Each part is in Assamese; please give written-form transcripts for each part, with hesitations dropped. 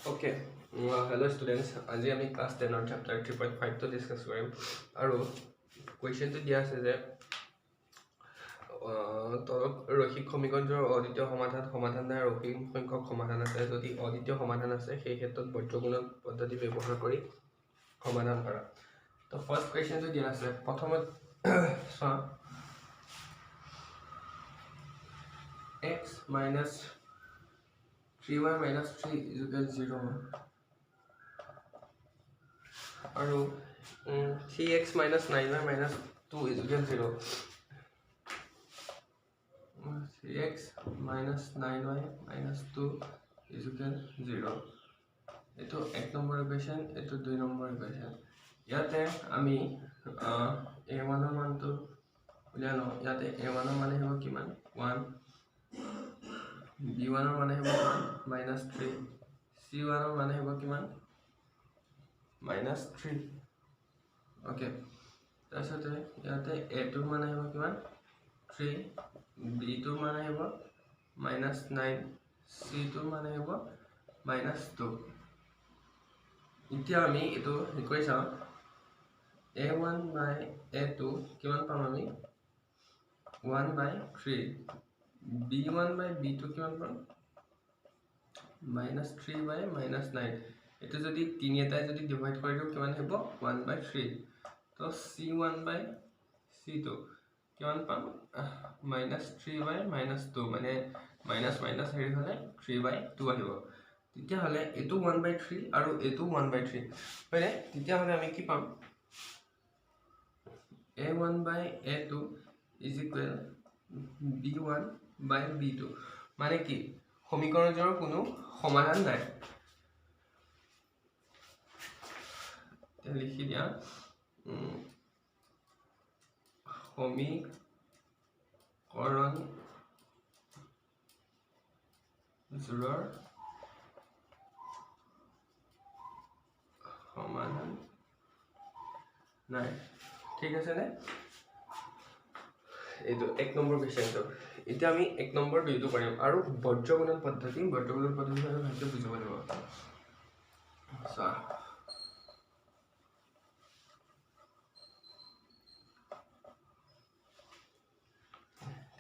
Okay, hello students. আজি আমি class 10 or chapter 3.5 to discuss কৰিম আৰু question to দিয়া আছে যে তলত ৰৈখিক সমীকৰণৰ অদ্বিতীয় সমাধান নাই ৰৈখিক সংখ্যক সমাধান আছে যদি অদ্বিতীয় সমাধান আছে সেই ক্ষেত্ৰত বৰ্গগুণন পদ্ধতি ব্যৱহাৰ কৰি সমাধান কৰা তো ফাৰ্স্ট question to দিয়া আছে প্ৰথমত চোৱা x minus 3y minus 3 is equal to 0 আৰু 3x minus 9y minus 2 is equal to 0 3x minus 9y minus 2 is equal to 0 এটো এক নম্বৰ ইকুৱেশ্যন এটো দুই নম্বৰ ইকুৱেশ্যন ইয়াতে আমি a1 ৰ মানটো উলিয়ালো ইয়াতে a1 ৰ মান হ'ব কিমান 1 b1 ৰ মান হ'ব minus 3 c1 ৰ মান হ'ব কিমান minus 3 okay তাৰপিছতে ইয়াতে a2 ৰ মান হ'ব কিমান 3 b2 ৰ মান হ'ব minus 9 c2 ৰ মান হ'ব minus 2 এতিয়া আমি এটো লিখি চাও a1 by a2 কিমান পাম আমি 1 by 3 b1 by b2 কিমান পাম minus 3 by minus 9 এটো যদি 3 এটাই যদি ডিভাইড কৰি দিও কিমান হ'ব 1 by 3 তো c1 by c2 কিমান পাম minus 3 by minus 2 মানে minus minus হেৰি হলে 3 by 2 আহিব তেতিয়া হলে এটো 1 by 3 আৰু এটো 1 by 3 মানে তেতিয়া হলে আমি কি পাম a1 by a2 is equal b1 by b2 মানে কি সমীকৰণৰ কোনো সমাধান নাই লিখি দিয়া সমীকৰণ জোৰৰ সমাধান নাই ঠিক আছে নে এইটো এক নম্বৰ কোৱেশ্চনটো এতিয়া আমি এক নম্বৰ দুইটো কৰিম আৰু বৰ্গগুণন পদ্ধতি ভালকৈ বুজিব লাগিব সা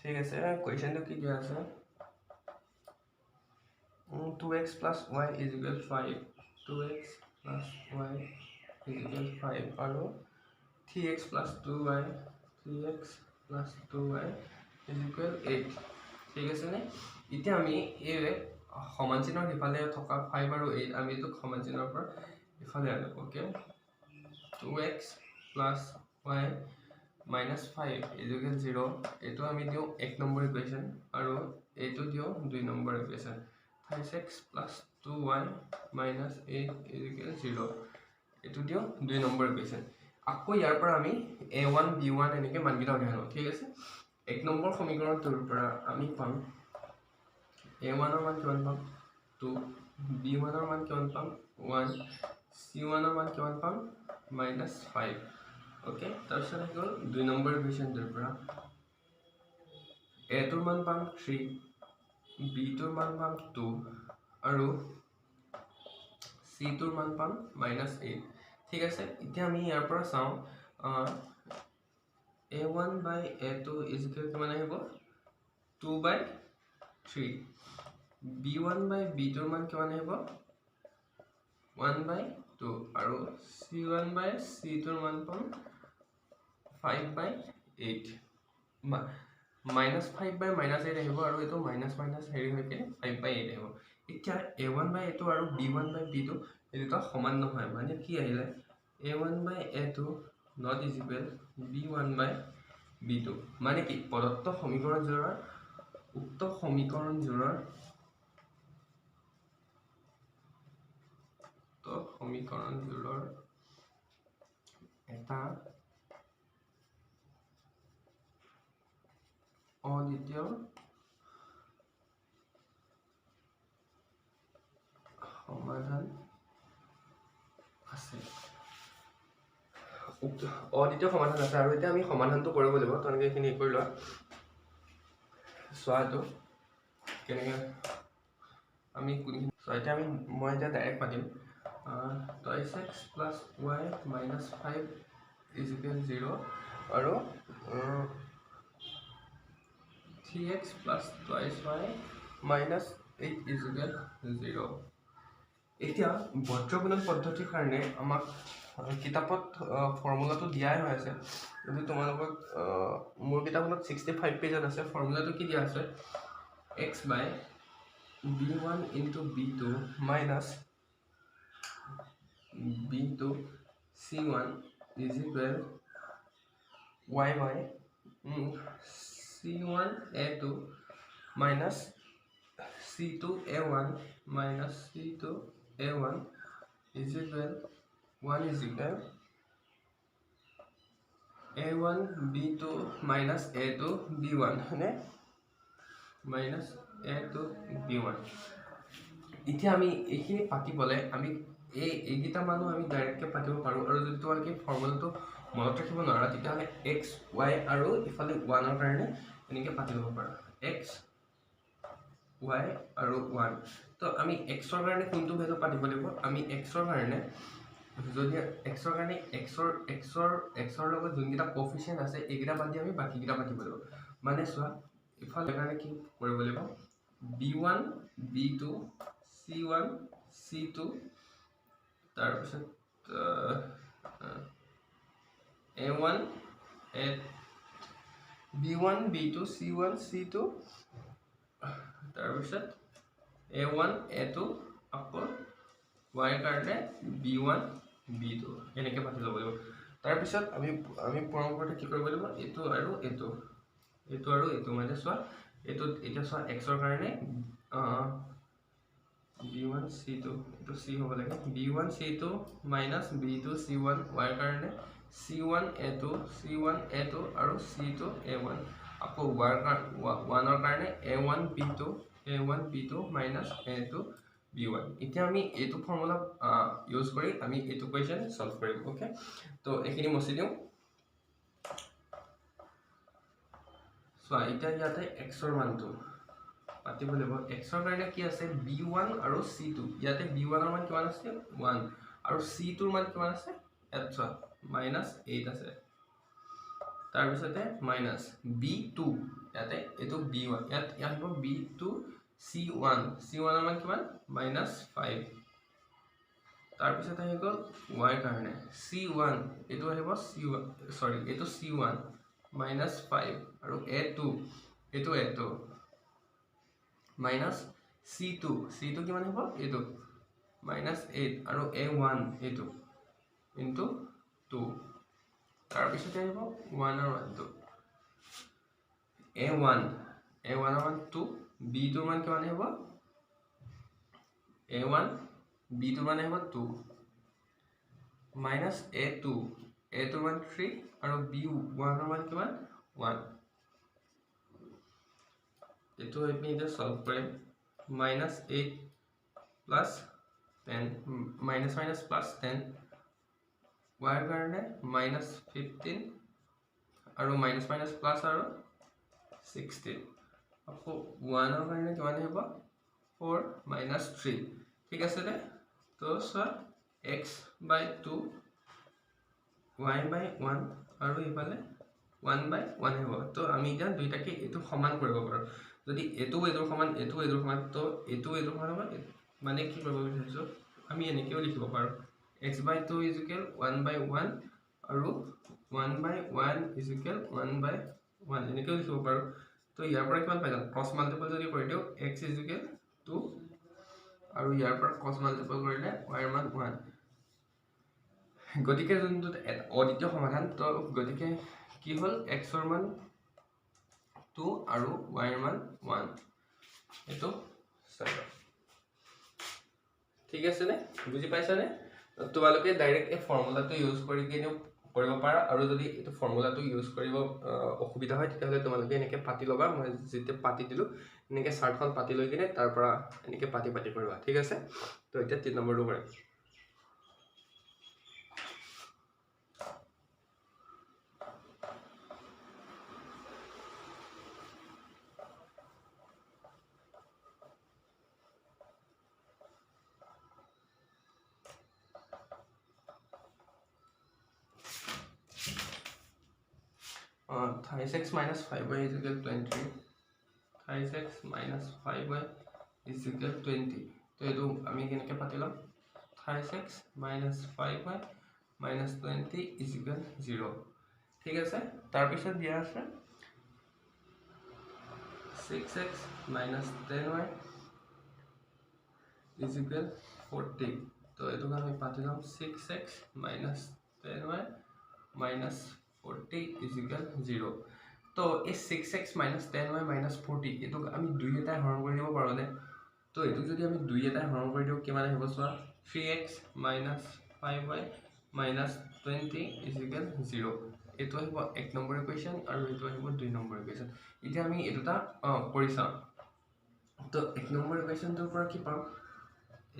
ঠিক আছে কোৱেশ্চনটো কি দিয়া আছে 2x plus y is equal to 5 2x plus y is equal to 5 আৰু 3x plus 2y 3x plus 2y is equal 8 ঠিক আছে নে এতিয়া আমি এই সমান চিহ্নৰ ইফালে থকা 5 আৰু 8 আমি তো সমান চিহ্নৰ পৰা ইফালে আনো okay 2x plus y minus 5 is equal to 0 এটো আমি দিও এক নম্বৰ ইকুৱেশ্যন আৰু এটো দিও দুই number equation 5x plus 2y minus 8 is equal to 0 এটো দিও দুই নম্বৰ ইকুৱেশ্যন আকৌ ইয়াৰ পৰা আমি a1 b1 এনেকে মানগিটা উঠানো ঠিক আছে এক নম্বৰ সমীকৰণটোৰ পৰা আমি পাম a1 ৰ মান কিমান পাম 2 b1 ৰ মান কিমান পাম 1 c1 ৰ মান কিমান পাম minus 5 ওকে তাৰপিছত হ'ল দুই নম্বৰ ইকুৱেশ্যনটোৰ পৰা a টোৰ মান পাম 3 b টোৰ মান পাম 2 আৰু c টোৰ মান পাম minus 8 ঠিক আছে এতিয়া আমি ইয়াৰ পৰা চাও a1 by a2 is equal to কিমান আহিব 2 by 3 b1 by b2 ৰ মান কিমান আহিব 1 by 2 আৰু c1 by c2 ৰ মান পাম 5 by 8 minus 5 by minus 8 আহিব আৰু এটো minus minus হেৰি হৈছে 5 by 8 আহিব এতিয়া a1 by a2 আৰু b1 by b2 এটা সমান নহয় মানে কি আহিলে a1 by a2 not is equal b1 by b2 মানে কি প্ৰদত্ত সমীকৰণ জোৰৰ উক্ত সমীকৰণ জোৰৰ তো সমীকৰণ জোৰৰ এটা অদ্বিতীয় সমাধান আছে অদ্বিতীয় সমাধান আছে আৰু এতিয়া আমি সমাধানটো কৰিব লাগিব তনকে এখিনি কৰি লোৱা সোৱাটো কেনেকৈ আমি সো এতিয়া মই এতিয়া ডাইৰেক্ট পাতিম twice x plus y minus 5 is equal 0 আৰু 3x plus twice y minus 8 is equal 0 এতিয়া বজ্ৰগুণন পদ্ধতিৰ কাৰণে আমাক কিতাপত ফৰ্মুলাটো দিয়াই হৈ আছে কিন্তু তোমালোকক মোৰ কিতাপত 65 পেজত আছে ফৰ্মুলাটো কি দিয়া আছে x by b1 into b2 minus b2 c1 is equal y by c1 a2 minus c2 a1 minus c2 a1 is equal 1 is equal a1 b2 minus a2 b1 है minus a2 b1 এতিয়া আমি এইখিনি পাতিবলে আমি এইগিটা মানো আমি ডাইৰেক্টলি পাতিব পাৰো আৰু যদি তোমালোকে ফৰ্মুলাটো মনত ৰাখিব নোৱাৰা তেতিয়াহলে x y আৰু ইফালে 1 ৰ কাৰণে এনেকৈ পাতি ল'ব পাৰো x y আৰু 1 তো আমি x ৰ কাৰণে কোনটো ভ্যালু পাতিব লাগিব আমি x ৰ কাৰণে যদি x ৰ কাৰণে x ৰ লগত যোনকিটা কোএফিচিয়েন্ট আছে এইগিটা বাদ দি আমি বাকিগিটা পাতিব লাগিব মানে চোৱা ইফালে কাৰণে কি কৰিব লাগিব b1 b2 c1 c2 তাৰ পিছত a1 b1 b2 c1 c2 তাৰ পিছত a1 a2 আকৌ y কাৰণে b1 b2 এনেকৈ পাতি ল'ব লাগিব তাৰ পিছত আমি পৰম্পৰাটো কি কৰিব লাগিব এটো আৰু এটো মানে চোৱা এটো এটা চোৱা x ৰ কাৰণে b1 c2 এটো c হ'ব লাগে b1 c2 minus b2 c1 y কাৰণে c1 a2 আৰু c2 a1 আকৌ y 1 ৰ কাৰণে a1 b2 minus a2 b1 এতিয়া আমি এটো ফৰ্মুলা ইউজ কৰি আমি এটো কোৱেশ্চন সলভ কৰিম ওকে তো এখিনি মছি দিও সো এতিয়া ইয়াতে x ৰ মানটো পাতিব লাগিব x ৰ কাৰণে কি আছে b1 আৰু c2 ইয়াতে b1 ৰ মান কিমান আছে 1 আৰু c2 ৰ মান কিমান আছে আচ্ছা -8 আছে তাৰ পিছতে মাইনাস b2 ইয়াতে এটো b1 ইয়াত আহিব b2 c1 ৰ মান কিমান -5 তাৰ পিছতে আহি গল y কাৰণে c1 এটো আহিব c1 সৰি এটো c1 -5 আৰু a2 এটো minus c2 কিমান হ'ব এটো -8 আৰু a1 এটো into 2 তাৰ পিছতে আহিব 1 আৰু 1 a1 ৰ মান 2 b2 ৰ মান কিমান আহিব a1 b2 ৰ মান আহিব 2 minus a2 ৰ মান 3 আৰু b1 ৰ মান কিমান 1 এটো আমি এটা সলভ কৰিম -8 plus 10 minus plus 10 y কাৰণে -15 আৰু minus plus আৰু 16 আকৌ 1 ৰ কাৰণে কিমান আহিব 4 3 ঠিক আছে নে তো so x by 2 y by 1 আৰু ইফালে 1 by 1 হ'ব তো আমি এতিয়া দুইটাকে এটো সমান কৰিব পাৰো যদি এটো এটোৰ সমান তো এটো সমান হ'ব মানে কি কৰিব বিচাৰিছো আমি এনেকেও লিখিব পাৰো x by 2 is equal 1 by 1 আৰু 1 by 1 is equal 1 by 1 এনেকেও লিখিব পাৰো তো ইয়াৰ পৰা কিমান পাই যাম ক্ৰস মাল্টিপল যদি কৰি দিও x is equal 2 আৰু ইয়াৰ পৰা ক্ৰস মাল্টিপল কৰিলে y ৰ মান 1 গতিকে যোনটো অদ্বিতীয় সমাধান তো গতিকে কি হল x ৰ মান 2 আৰু y ৰ মান 1 এটো চাই ঠিক আছে নে বুজি পাইছা নে তোমালোকে ডাইৰেক্ট এই ফৰ্মুলাটো ইউজ কৰি কিনে কৰিব পাৰা আৰু যদি এটো ফৰ্মুলাটো ইউজ কৰিব অসুবিধা হয় তেতিয়াহলে তোমালোকে এনেকৈ পাতি লবা মই যেতে পাতি দিলো এনেকৈ চাৰ্টখন পাতি লৈ কিনে তাৰ পৰা এনেকৈ পাতি কৰিবা ঠিক আছে তো এতিয়া 3 নম্বৰটো কৰিম 36 minus 5y is equal to 20. 36 minus 5y is equal to 20. তো এটো আমি কেনেকৈ পাতিলাম 36 minus 5y minus 20 is equal to 0. ঠিক আছে তাৰপিছত দিয়া আছে 6x minus 10y is equal to 40. তো এটো আমি পাতিলাম 6x minus 10y minus 40 is equal to 0. তো এই 6x minus 10y minus 40 এটো আমি দুই এটা হৰণ কৰি দিব পাৰো নে তো এটো যদি আমি দুই এটা হৰণ কৰি দিও কিমান আহিব সোৱা 3x minus 5y minus 20 is equal to 0. এটো আহিব এক নম্বৰ ইকুৱেশ্যন আৰু এটো আহিব দুই নম্বৰ ইকুৱেশ্যন এতিয়া আমি এটোটা কৰি চাম তো এক নম্বৰ ইকুৱেশ্যনটোৰ পৰা কি পাম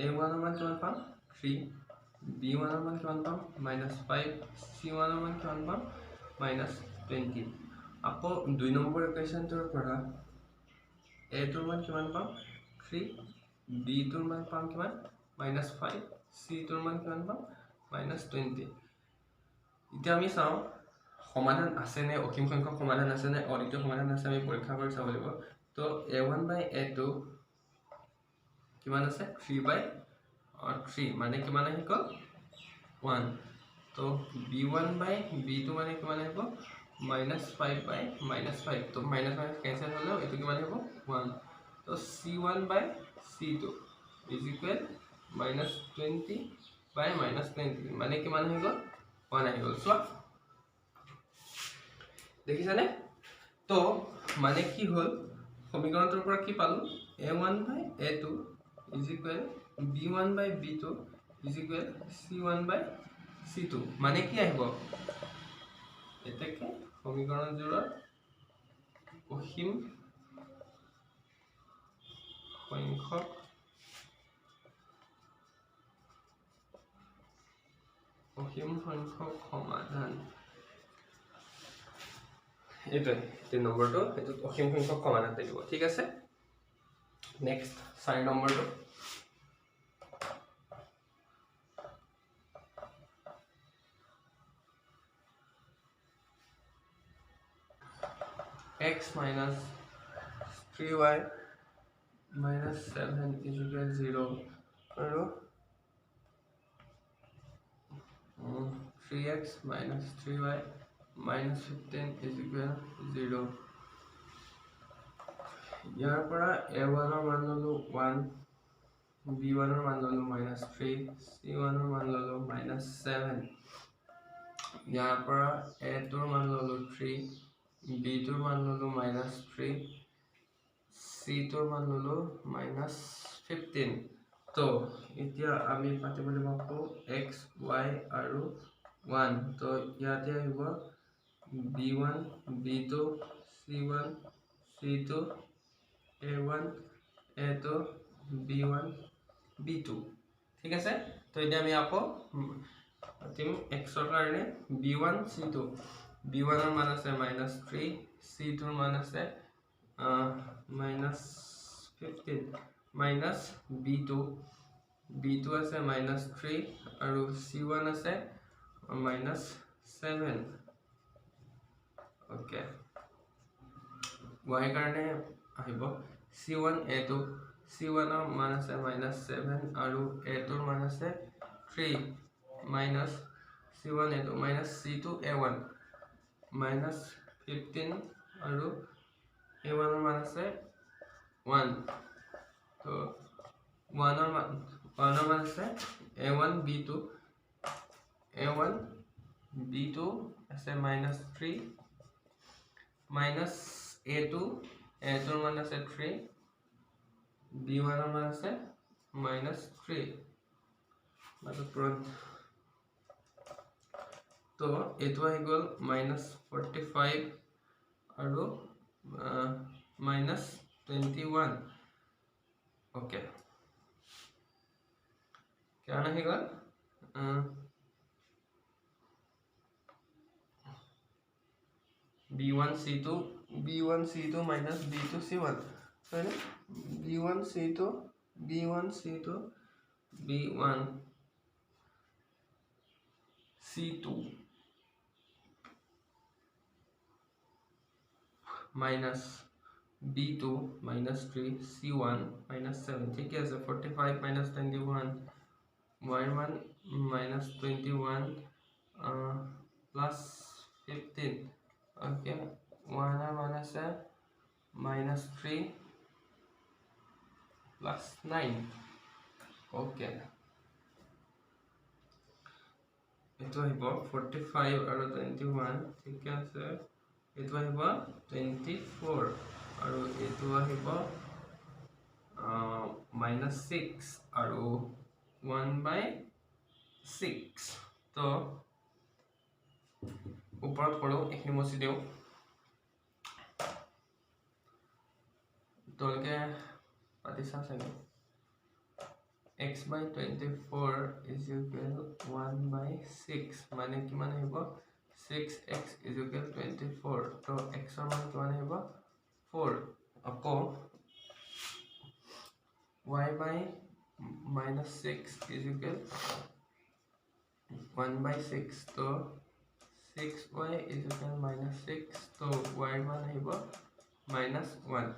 a1 ৰ মান কিমান পাম 3 b1 ৰ মান কিমান পাম -5 c1 ৰ মান কিমান পাম -20 আকৌ দুই নম্বৰ ইকুৱেশ্যনটোৰ পৰা a টোৰ মান কিমান পাম 3 b টোৰ মান পাম কিমান -5 c টোৰ মান কিমান পাম -20 এতিয়া আমি চাও সমাধান আছে নে অসীম সংখ্যক সমাধান আছে নে অদ্বিতীয় সমাধান আছে আমি পৰীক্ষা কৰি চাব লাগিব তো a1 by a2 কিমান আছে 3/3 মানে কিমান আহি গল 1 তো b1 by b2 মানে কিমান আহিব -5/-5 তো মাইনাস ক্যান্সেল হলো এটো কিমান হ'ব 1 তো c1 by c2 is equal -20/-20 মানে কিমান হৈ গল 1 আহি গল সো দেখিছানে তো মানে কি হল সমীকৰণটোৰ পৰা কি পালো a1 by a2 is equal b1 by b2 is equal c1 by c2 মানে কি আহিব এটাকে সমীকৰণজোৰৰ অসীম সংখ্যক সমাধান এটো তিন নম্বৰটো এটো অসীম সংখ্যক সমাধান থাকিব ঠিক আছে নেক্সট 4 নম্বৰটো x minus 3y minus 7 is equal to 0 আৰু 3x minus 3y minus 15 is equal to 0 ইয়াৰ পৰা a1 ৰ মান ললো 1 b1 ৰ মান ললো -3 c1 ৰ মান ললো -7 ইয়াৰ পৰা a টোৰ মান ললো 3 b টোৰ মান ললো -3 c টোৰ মান ললো -15 তো এতিয়া আমি পাতিব লাগিব x y আৰু 1 তো ইয়াতে আহিব b1 b2 c1 c2 a1 a2 b1 b2 ঠিক আছে তো এতিয়া আমি আকৌ পাতিম x ৰ কাৰণে b1 c2 b1 ৰ মান আছে -3 c টোৰ মান আছে -15 minus b2 b2 আছে -3 আৰু c1 আছে -7 ওকে y কাৰণে আহিব c1 a2 c1 ৰ মান আছে -7 আৰু a টোৰ মান আছে 3 minus c1 a2 minus c2 a1 -15 আৰু a1 ৰ মান আছে 1 তো 1 ৰ মান আছে a1 b2 আছে -3 minus a2 ৰ মান আছে 3 b1 ৰ মান আছে -3 মানে তুৰন্ত তো এটো আহি গল -45 আৰু -21 ওকে কিমান আহি গল b1 c2 minus b2 c1 right b1 c2 b1 c2 b1 c2 minus b2 minus 3 c1 minus 7 ঠিক আছে 45 minus 21 y1 minus 21 plus 15 okay 1 minus minus 3 plus 9 okay itu আহিব 45 আৰু 21 ঠিক আছে itu আহিব 24 আৰু itu আহিব minus 6 আৰু 1/6 তো ওপৰত কৰক এখিনি মচি দিও তোলকে পাতিছা চাগে x by 24 is equal 1/6 মানে কিমান আহিব 6x is equal 24 তো x ৰ মান কিমান আহিব 4 আকৌ y by minus 6 is equal 1/6 तो 6y is equal minus 6 तो y मान আহিব minus 1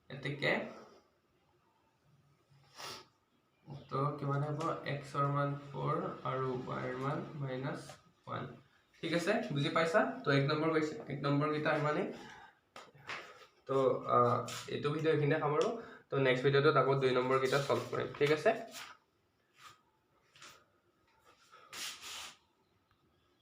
এতেকে তো কিমান হ'ব x ৰ মান 4 আৰু y ৰ মান minus 1 ঠিক আছে বুজি পাইছা তো এক নম্বৰ গিটা মানে তো এটো ভিডিও এখিনে খামৰো তো নেক্সট ভিডিওটো আকৌ 2 নম্বৰ গিটা সলভ কৰিম ঠিক আছে